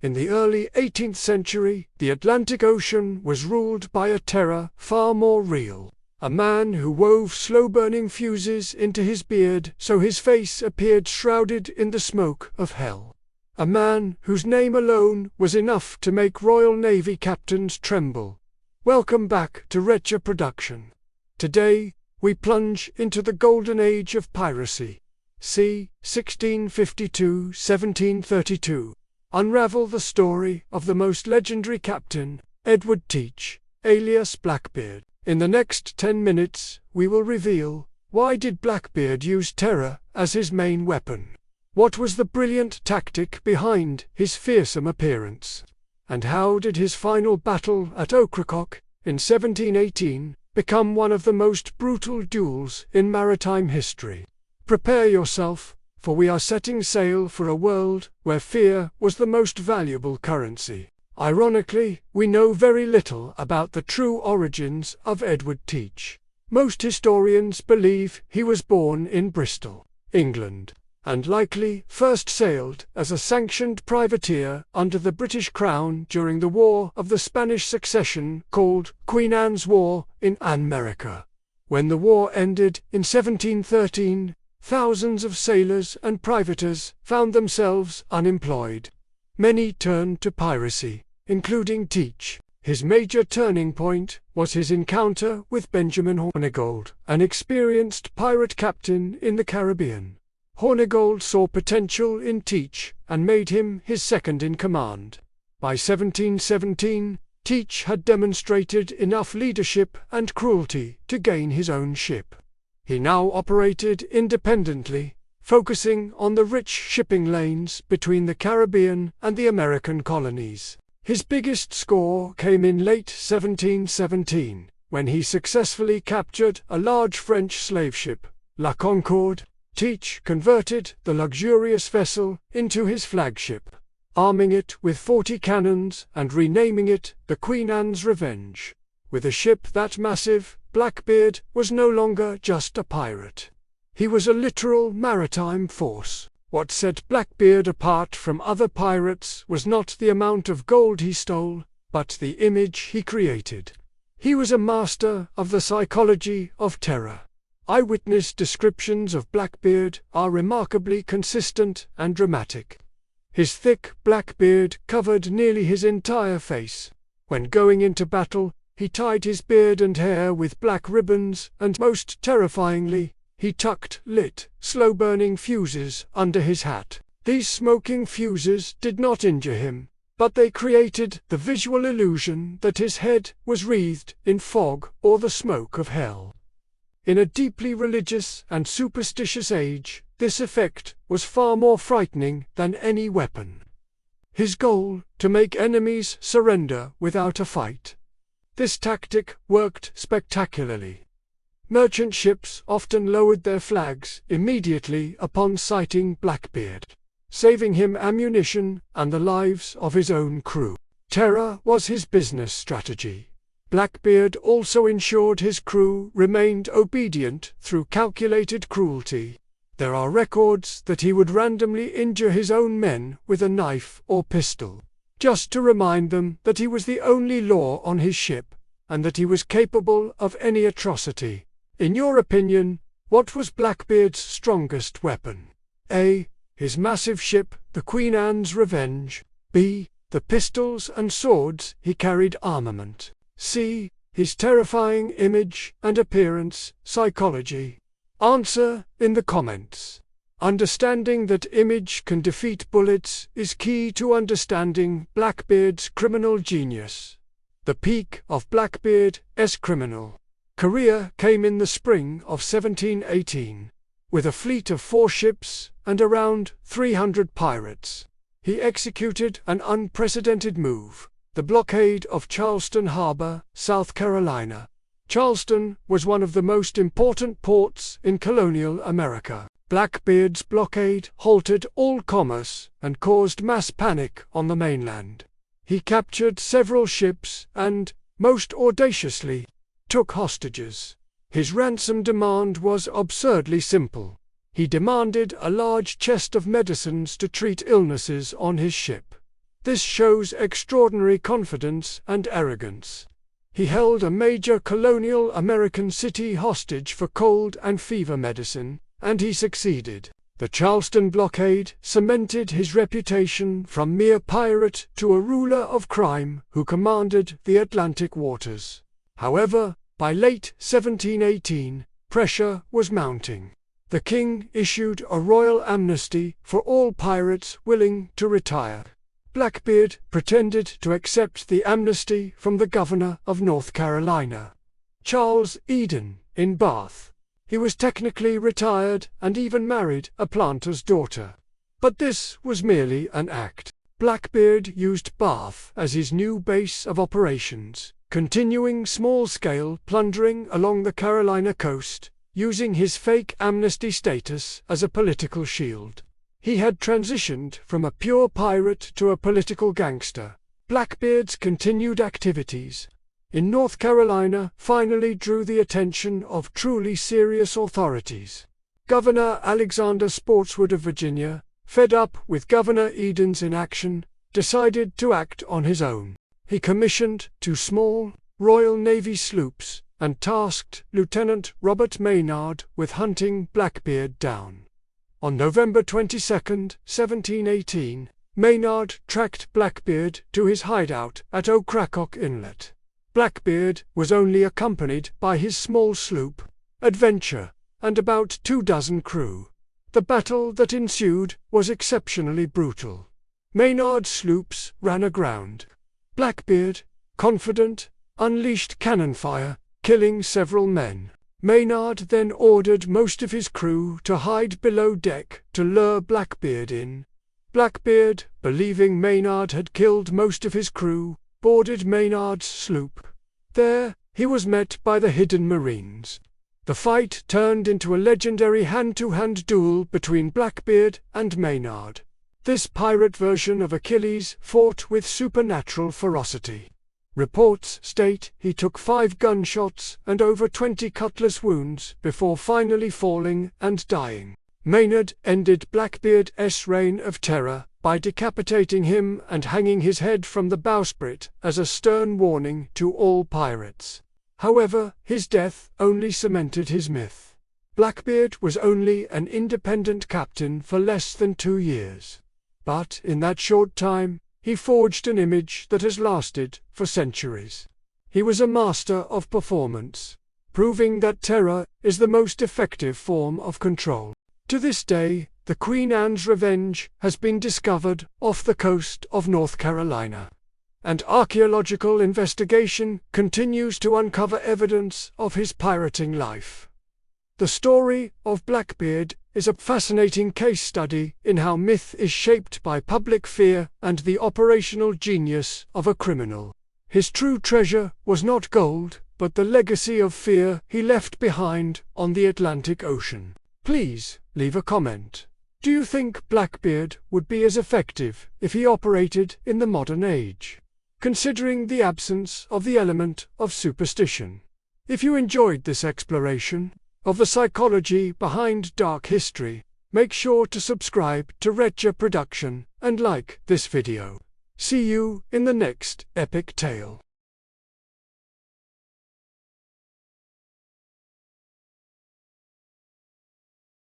In the early 18th century, the Atlantic Ocean was ruled by a terror far more real. A man who wove slow-burning fuses into his beard so his face appeared shrouded in the smoke of hell. A man whose name alone was enough to make Royal Navy captains tremble. Welcome back to Retro Production. Today, we plunge into the golden age of piracy. C. 1652–1732. Unravel the story of the most legendary captain, Edward Teach, alias Blackbeard. In the next 10 minutes, we will reveal, why did Blackbeard use terror as his main weapon? What was the brilliant tactic behind his fearsome appearance? And how did his final battle at Ocracoke, in 1718, become one of the most brutal duels in maritime history? Prepare yourself, for we are setting sail for a world where fear was the most valuable currency. Ironically, we know very little about the true origins of Edward Teach. Most historians believe he was born in Bristol, England, and likely first sailed as a sanctioned privateer under the British Crown during the War of the Spanish Succession called Queen Anne's War in America. When the war ended in 1713, thousands of sailors and privateers found themselves unemployed. Many turned to piracy, including Teach. His major turning point was his encounter with Benjamin Hornigold, an experienced pirate captain in the Caribbean. Hornigold saw potential in Teach and made him his second in command. By 1717, Teach had demonstrated enough leadership and cruelty to gain his own ship. He now operated independently, focusing on the rich shipping lanes between the Caribbean and the American colonies. His biggest score came in late 1717, when he successfully captured a large French slave ship, La Concorde. Teach converted the luxurious vessel into his flagship, arming it with 40 cannons and renaming it the Queen Anne's Revenge. With a ship that massive, Blackbeard was no longer just a pirate. He was a literal maritime force. What set Blackbeard apart from other pirates was not the amount of gold he stole, but the image he created. He was a master of the psychology of terror. Eyewitness descriptions of Blackbeard are remarkably consistent and dramatic. His thick black beard covered nearly his entire face. When going into battle, he tied his beard and hair with black ribbons, and most terrifyingly, he tucked lit, slow-burning fuses under his hat. These smoking fuses did not injure him, but they created the visual illusion that his head was wreathed in fog or the smoke of hell. In a deeply religious and superstitious age, this effect was far more frightening than any weapon. His goal, to make enemies surrender without a fight. This tactic worked spectacularly. Merchant ships often lowered their flags immediately upon sighting Blackbeard, saving him ammunition and the lives of his own crew. Terror was his business strategy. Blackbeard also ensured his crew remained obedient through calculated cruelty. There are records that he would randomly injure his own men with a knife or pistol, just to remind them that he was the only law on his ship, and that he was capable of any atrocity. In your opinion, what was Blackbeard's strongest weapon? A. His massive ship, the Queen Anne's Revenge. B. The pistols and swords he carried armament. C. His terrifying image and appearance, psychology. Answer in the comments. Understanding that image can defeat bullets is key to understanding Blackbeard's criminal genius. The peak of Blackbeard's criminal career came in the spring of 1718. With a fleet of 4 ships and around 300 pirates, he executed an unprecedented move, the blockade of Charleston Harbor, South Carolina. Charleston was one of the most important ports in colonial America. Blackbeard's blockade halted all commerce and caused mass panic on the mainland. He captured several ships and, most audaciously, took hostages. His ransom demand was absurdly simple. He demanded a large chest of medicines to treat illnesses on his ship. This shows extraordinary confidence and arrogance. He held a major colonial American city hostage for cold and fever medicine, and he succeeded. The Charleston blockade cemented his reputation from mere pirate to a ruler of crime who commanded the Atlantic waters. However, by late 1718, pressure was mounting. The king issued a royal amnesty for all pirates willing to retire. Blackbeard pretended to accept the amnesty from the governor of North Carolina, Charles Eden, in Bath. He was technically retired and even married a planter's daughter. But this was merely an act. Blackbeard used Bath as his new base of operations, continuing small-scale plundering along the Carolina coast, using his fake amnesty status as a political shield. He had transitioned from a pure pirate to a political gangster. Blackbeard's continued activities in North Carolina finally drew the attention of truly serious authorities. Governor Alexander Spotswood of Virginia, fed up with Governor Eden's inaction, decided to act on his own. He commissioned 2 small Royal Navy sloops and tasked Lieutenant Robert Maynard with hunting Blackbeard down. On November 22, 1718, Maynard tracked Blackbeard to his hideout at Ocracoke Inlet. Blackbeard was only accompanied by his small sloop, Adventure, and about 24 crew. The battle that ensued was exceptionally brutal. Maynard's sloops ran aground. Blackbeard, confident, unleashed cannon fire, killing several men. Maynard then ordered most of his crew to hide below deck to lure Blackbeard in. Blackbeard, believing Maynard had killed most of his crew, boarded Maynard's sloop. There, he was met by the hidden Marines. The fight turned into a legendary hand-to-hand duel between Blackbeard and Maynard. This pirate version of Achilles fought with supernatural ferocity. Reports state he took 5 gunshots and over 20 cutlass wounds before finally falling and dying. Maynard ended Blackbeard's reign of terror by decapitating him and hanging his head from the bowsprit as a stern warning to all pirates. However, his death only cemented his myth. Blackbeard was only an independent captain for less than 2 years. But in that short time, he forged an image that has lasted for centuries. He was a master of performance, proving that terror is the most effective form of control. To this day, the Queen Anne's Revenge has been discovered off the coast of North Carolina, and archaeological investigation continues to uncover evidence of his pirating life. The story of Blackbeard is a fascinating case study in how myth is shaped by public fear and the operational genius of a criminal. His true treasure was not gold, but the legacy of fear he left behind on the Atlantic Ocean. Please leave a comment. Do you think Blackbeard would be as effective if he operated in the modern age, considering the absence of the element of superstition? If you enjoyed this exploration of the psychology behind dark history, make sure to subscribe to Retja Production and like this video. See you in the next epic tale.